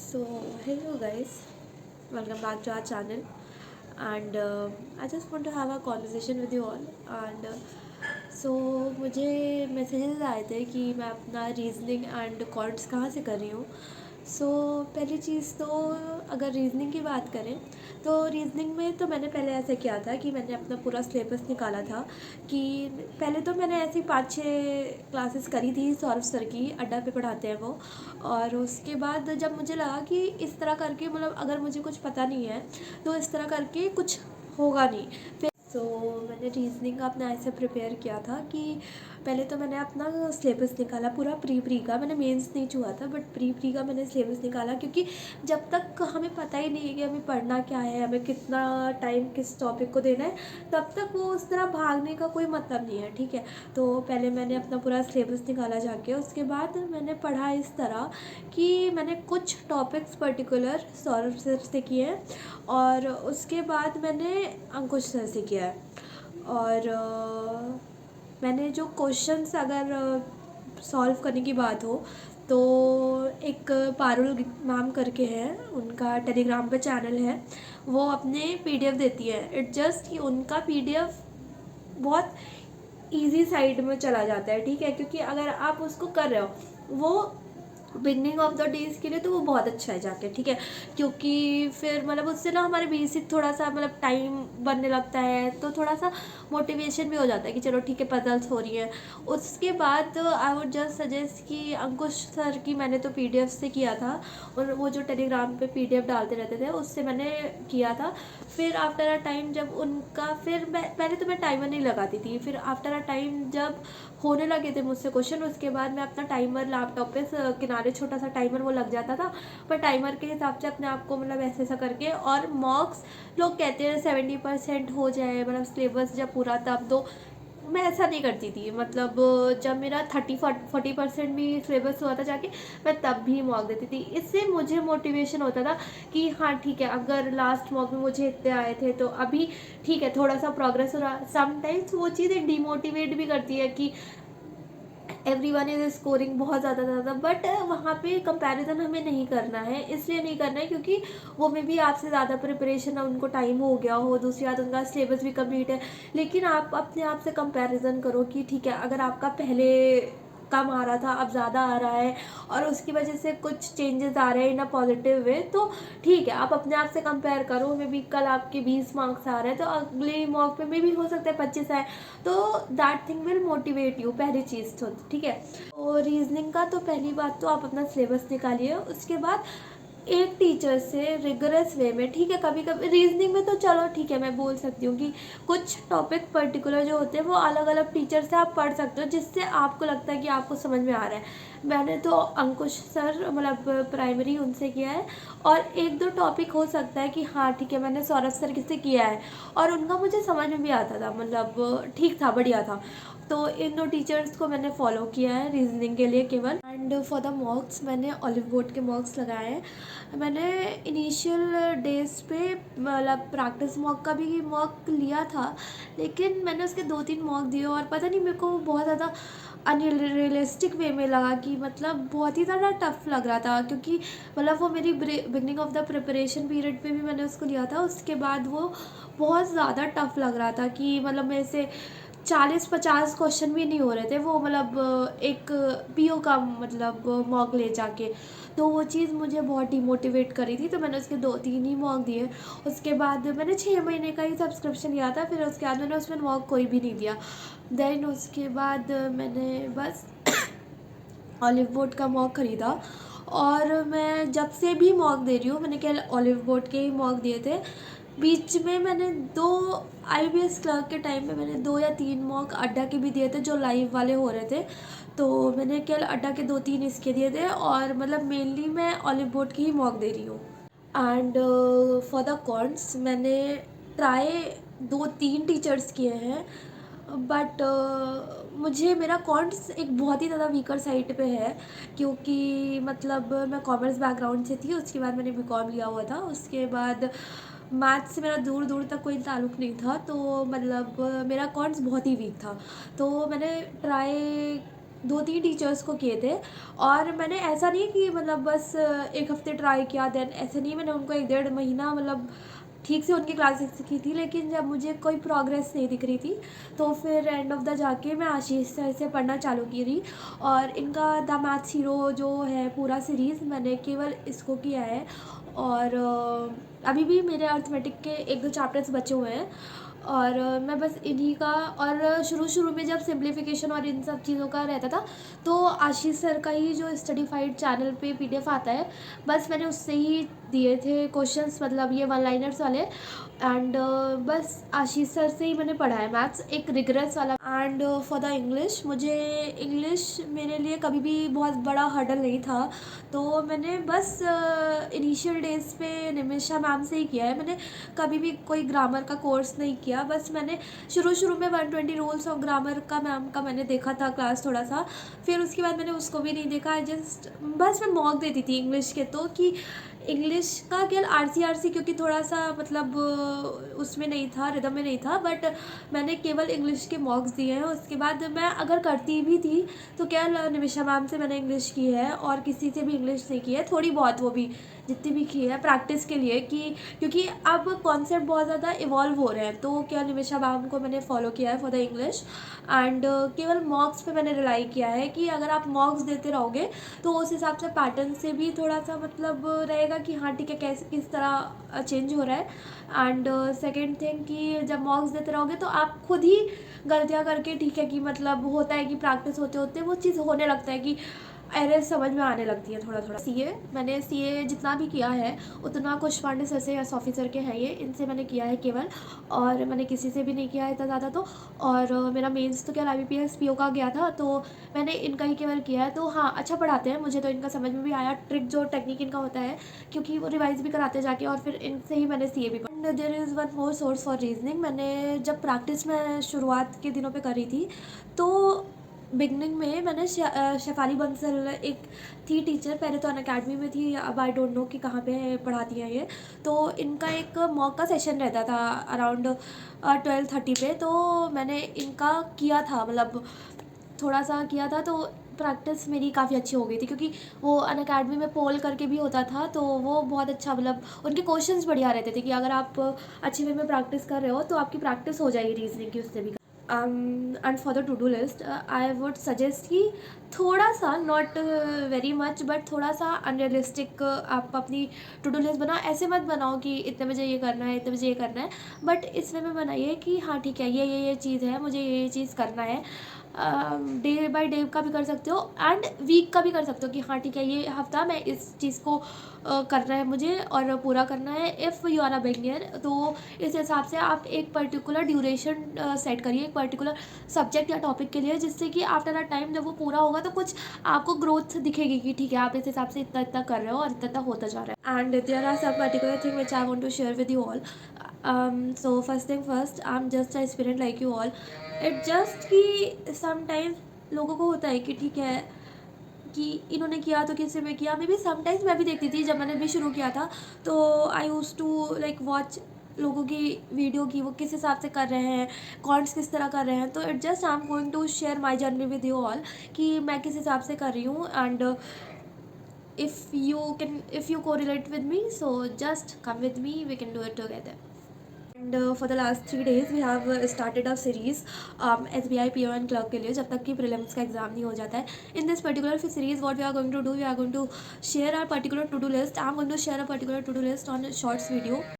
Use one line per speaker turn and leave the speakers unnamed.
So, hello guys, welcome back to our channel. And I just want to have a conversation with you all. And मुझे messages आए थे कि मैं अपना reasoning and chords कहाँ से कर रही हूँ. पहली चीज़ तो अगर रीजनिंग की बात करें तो रीजनिंग में तो मैंने पहले ऐसे किया था कि मैंने अपना पूरा सिलेबस निकाला था. कि पहले तो मैंने ऐसी 5-6 क्लासेस करी थी सौरभ सर की, अड्डा पे पढ़ाते हैं वो. और उसके बाद जब मुझे लगा कि इस तरह करके मतलब अगर मुझे कुछ पता नहीं है तो इस तरह करके कुछ होगा नहीं. फिर मैंने रीजनिंग का अपना ऐसे प्रिपेयर किया था कि पहले तो मैंने अपना सिलेबस निकाला पूरा प्री का. मैंने मेंस नहीं छुआ था बट प्री का मैंने सिलेबस निकाला, क्योंकि जब तक हमें पता ही नहीं है कि हमें पढ़ना क्या है, हमें कितना टाइम किस टॉपिक को देना है, तब तक वो उस तरह भागने का कोई मतलब नहीं है. ठीक है, तो पहले मैंने अपना पूरा सिलेबस निकाला जाके. उसके बाद मैंने पढ़ा इस तरह कि मैंने कुछ टॉपिक्स पर्टिकुलर सौरभ सर से किए हैं और उसके बाद मैंने अंकुश सर से किया है. और मैंने जो क्वेश्चंस अगर सॉल्व करने की बात हो तो एक पारुल मैम करके हैं, उनका टेलीग्राम पे चैनल है, वो अपने पीडीएफ देती है. इट जस्ट कि उनका पीडीएफ बहुत इजी साइड में चला जाता है. ठीक है, क्योंकि अगर आप उसको कर रहे हो वो बिगनिंग ऑफ द डेज के लिए तो वो बहुत अच्छा है जाके. ठीक है, क्योंकि फिर मतलब उससे ना हमारे बेसिक थोड़ा सा मतलब टाइम बनने लगता है, तो थोड़ा सा मोटिवेशन भी हो जाता है कि चलो ठीक है पजल्स हो रही है. उसके बाद आई वुड जस्ट सजेस्ट कि अंकुश सर की मैंने तो पीडीएफ से किया था, और वो जो टेलीग्राम पे पीडीएफ डालते रहते थे उससे मैंने किया था. फिर आफ्टर अ टाइम जब उनका फिर मैं पहले तो मैं टाइमर नहीं लगाती थी, फिर आफ्टर अ टाइम जब होने लगे थे मुझसे क्वेश्चन, उसके बाद मैं अपना टाइमर लैपटॉप पे किनारे छोटा सा टाइमर वो लग जाता था, पर टाइमर के हिसाब से अपने आप को मतलब ऐसे ऐसा करके. और मार्क्स लोग कहते हैं 70% हो जाए मतलब सिलेबस जब पूरा, तब तो मैं ऐसा नहीं करती थी. मतलब जब मेरा 30-40% भी सिलेबस हुआ था जाके, मैं तब भी मॉक देती थी. इससे मुझे मोटिवेशन होता था कि हाँ ठीक है, अगर लास्ट मॉक में मुझे इतने आए थे तो अभी ठीक है थोड़ा सा प्रोग्रेस हो रहा. समटाइम्स वो चीज़ें डिमोटिवेट भी करती है कि एवरी वन इज स्कोरिंग बहुत ज़्यादा, बट वहाँ पे कंपैरिजन हमें नहीं करना है. इसलिए नहीं करना है क्योंकि वो में भी आपसे ज़्यादा प्रिपरेशन है, उनको टाइम हो गया हो, दूसरी बात उनका सिलेबस भी कंप्लीट है. लेकिन आप अपने आप से कंपैरिजन करो कि ठीक है अगर आपका पहले कम आ रहा था अब ज़्यादा आ रहा है और उसकी वजह से कुछ चेंजेस आ रहे हैं इन अ पॉजिटिव वे, तो ठीक है आप अपने आप से कंपेयर करो. मे बी कल आपके 20 मार्क्स आ रहे हैं तो अगले मॉक पे में भी हो सकता है 25 आए, तो that thing will motivate you. पहली चीज़ तो ठीक है. और रीजनिंग का तो पहली बात तो आप अपना सिलेबस निकालिए. उसके बाद एक टीचर से रिगरस वे में, ठीक है कभी कभी रीजनिंग में तो चलो ठीक है मैं बोल सकती हूँ कि कुछ टॉपिक पर्टिकुलर जो होते हैं वो अलग अलग टीचर से आप पढ़ सकते हो जिससे आपको लगता है कि आपको समझ में आ रहा है. मैंने तो अंकुश सर मतलब प्राइमरी उनसे किया है, और एक दो टॉपिक हो सकता है कि हाँ ठीक है मैंने सौरभ सर से किया है और उनका मुझे समझ में भी आता था, मतलब ठीक था, बढ़िया था. तो इन दो टीचर्स को मैंने फॉलो किया है रीजनिंग के लिए केवल. एंड फॉर द मॉक्स मैंने ऑलिव बोर्ड के मॉक्स लगाए हैं. मैंने इनिशियल डेज पे मतलब प्रैक्टिस मॉक का भी मॉक लिया था, लेकिन मैंने उसके 2-3 मॉक दिए और पता नहीं मेरे को बहुत ज़्यादा अनरियलिस्टिक वे में लगा कि मतलब बहुत ही ज़्यादा टफ लग रहा था. क्योंकि मतलब वो मेरी beginning of the preparation period पे भी मैंने उसको लिया था, उसके बाद वो बहुत ज़्यादा टफ लग रहा था कि मतलब मेरे से 40-50 क्वेश्चन भी नहीं हो रहे थे वो, मतलब एक पीओ का मतलब मॉक ले जाके. तो वो चीज़ मुझे बहुत डिमोटिवेट करी थी, तो मैंने उसके 2-3 ही मॉक दिए. उसके बाद मैंने 6 महीने का ही सब्सक्रिप्शन लिया था, फिर उसके बाद मैंने उसमें मॉक कोई भी नहीं दिया. देन उसके बाद मैंने बस ऑलिव बोर्ड का मॉक ख़रीदा, और मैं जब से भी मॉक दे रही हूँ, मैंने क्या ऑलिव बोर्ड के ही मॉक दिए थे. बीच में मैंने 2 आईबीएस क्लर्क के टाइम पे मैंने 2 या 3 मॉक अड्डा के भी दिए थे जो लाइव वाले हो रहे थे. तो मैंने केवल अड्डा के 2-3 इसके दिए थे, और मतलब मेनली मैं ऑलिव बोर्ड की ही मॉक दे रही हूँ. एंड फॉर द कॉर्ड्स मैंने ट्राई 2-3 टीचर्स किए हैं, बट मुझे मेरा कॉर्ड्स एक बहुत ही ज़्यादा वीकर साइड पे है. क्योंकि मतलब मैं कॉमर्स बैकग्राउंड से थी, उसके बाद मैंने बीकॉम लिया हुआ था, उसके बाद मैथ्स से मेरा दूर दूर तक कोई ताल्लुक़ नहीं था, तो मतलब मेरा कॉर्ड्स बहुत ही वीक था. तो मैंने ट्राई 2-3 टीचर्स को किए थे। और मैंने ऐसा नहीं कि मतलब बस 1 हफ़्ते ट्राई किया, देन ऐसे नहीं, मैंने उनको 1 डेढ़ महीना मतलब ठीक से उनकी क्लासेस सीखी थी। लेकिन जब मुझे कोई प्रोग्रेस नहीं दिख रही थी तो फिर एंड ऑफ द जाके मैं आशीष सर से पढ़ना चालू की थी। और इनका द मैथ्स हीरो जो है पूरा सीरीज़ मैंने केवल इसको किया है। और अभी भी मेरे अर्थमेटिक के 1-2 चैप्टर्स बचे हुए हैं। और मैं बस इन्हीं का, और शुरू में जब सिम्प्लीफिकेशन और इन सब चीज़ों का रहता था तो आशीष सर का ही जो स्टडीफाइड चैनल पे पीडीएफ आता है, बस मैंने उससे ही दिए थे क्वेश्चंस, मतलब ये वन लाइनर्स वाले। एंड बस आशीष सर से ही मैंने पढ़ा है मैथ्स, एक रिगरेस वाला। एंड फॉर द इंग्लिश, मुझे इंग्लिश मेरे लिए कभी भी बहुत बड़ा हर्डल नहीं था। तो मैंने बस इनिशियल डेज पे निमिषा मैम से ही किया है। मैंने कभी भी कोई ग्रामर का कोर्स नहीं किया। बस मैंने शुरू में 120 रूल्स ऑफ ग्रामर का मैम का मैंने देखा था क्लास थोड़ा सा, फिर उसके बाद मैंने उसको भी नहीं देखा। जस्ट बस मैं मॉक देती थी इंग्लिश के, तो कि इंग्लिश का केवल आरसी क्योंकि थोड़ा सा मतलब उसमें नहीं था, रिदम में नहीं था, बट मैंने केवल इंग्लिश के मॉक्स दिए हैं। उसके बाद मैं अगर करती भी थी तो केवल निमिषा मैम से मैंने इंग्लिश की है, और किसी से भी इंग्लिश नहीं की है। थोड़ी बहुत, वो भी जितनी भी की है प्रैक्टिस के लिए, कि क्योंकि अब कॉन्सेप्ट बहुत ज़्यादा इवॉल्व हो रहे हैं, तो केवल निमिषा मैम को मैंने फॉलो किया है फॉर द इंग्लिश। एंड केवल मॉक्स पे मैंने रिलाई किया है कि अगर आप मॉक्स देते रहोगे तो उस हिसाब से पैटर्न से भी थोड़ा सा मतलब रहेगा कि हाँ ठीक है, कैसे किस तरह चेंज हो रहा है। एंड सेकेंड थिंग कि जब मॉक्स देते रहोगे तो आप खुद ही गलतियाँ करके, ठीक है कि मतलब होता है कि प्रैक्टिस होते होते वो चीज़ होने लगता है कि एरर्स समझ में आने लगती है थोड़ा थोड़ा। सीए, मैंने सीए जितना भी किया है उतना कुश पांडे सर से, एस ऑफिसर के हैं ये, इनसे मैंने किया है केवल, और मैंने किसी से भी नहीं किया है इतना ज़्यादा। तो और मेरा मेंस तो क्या IBPS PO का गया था, तो मैंने इनका ही केवल किया है। तो हाँ, अच्छा पढ़ाते हैं, मुझे तो इनका समझ में भी आया, ट्रिक जो टेक्निक इनका होता है, क्योंकि वो रिवाइज भी कराते जाके, और फिर इनसे ही मैंने सीए भी पढ़ा। There is one more source for reasoning. मैंने जब प्रैक्टिस में शुरुआत के दिनों पे करी थी तो बिगनिंग में मैंने शेफाली बंसल एक थी टीचर, पहले तो अनअकैडमी में थी, अब आई डोंट नो कि कहाँ पे पढ़ाती हैं ये। तो इनका एक मॉक का सेशन रहता था अराउंड 12:30 पे, तो मैंने इनका किया था, मतलब थोड़ा सा किया था, तो प्रैक्टिस मेरी काफ़ी अच्छी हो गई थी, क्योंकि वो अनअकैडमी में पोल करके भी होता था, तो वो बहुत अच्छा, मतलब उनके क्वेश्चंस बढ़िया रहते थे कि अगर आप अच्छे वे में प्रैक्टिस कर रहे हो तो आपकी प्रैक्टिस हो जाएगी रीजनिंग की उससे भी। And for the two do list I would suggest कि थोड़ा सा, नॉट वेरी मच, बट थोड़ा सा अनरियलिस्टिक आप अपनी टू डू लिस्ट बनाओ। ऐसे मत बनाओ कि इतने बजे ये करना है, इतने बजे ये करना है, बट इसमें में बनाइए कि हाँ ठीक है, ये चीज़ है, मुझे ये चीज़ करना है। डे बाय डे का भी कर सकते हो एंड वीक का भी कर सकते हो कि हाँ ठीक है, ये हफ्ता मैं इस चीज़ को करना है मुझे और पूरा करना है। If you are a beginner, तो इस हिसाब से आप एक पर्टिकुलर ड्यूरेशन सेट करिए एक पर्टिकुलर सब्जेक्ट या टॉपिक के लिए, जिससे कि आफ्टर अ टाइम जब वो पूरा होगा तो कुछ आपको ग्रोथ दिखेगी कि ठीक है, आप इस हिसाब से इतना इतना कर रहे हो और इतना इतना होता जा रहा है। And there are some particular thing which I want to share with you all. So first thing first, I am just a aspirant like you all. It just कि समटाइम्स लोगों को होता है कि ठीक है कि इन्होंने किया तो किसी में किया, मे बी समटाइम्स मैं भी देखती थी जब मैंने भी शुरू किया था, तो आई यूज टू लाइक वॉच लोगों की वीडियो की वो किस हिसाब से कर रहे हैं, कॉन्ट्स किस तरह कर रहे हैं। तो it just I am going to share my journey with you all कि मैं किस हिसाब से कर रही हूँ। And if you correlate with me, so just come with me, we can do it together. And for the last 3 days we have started a series SBI PO and clerk के लिए, जब तक कि प्रीलिम्स का exam नहीं हो जाता है। In this particular series what we are going to do, we are going to share our particular to do list. I am going to share a particular to do list on a shorts video.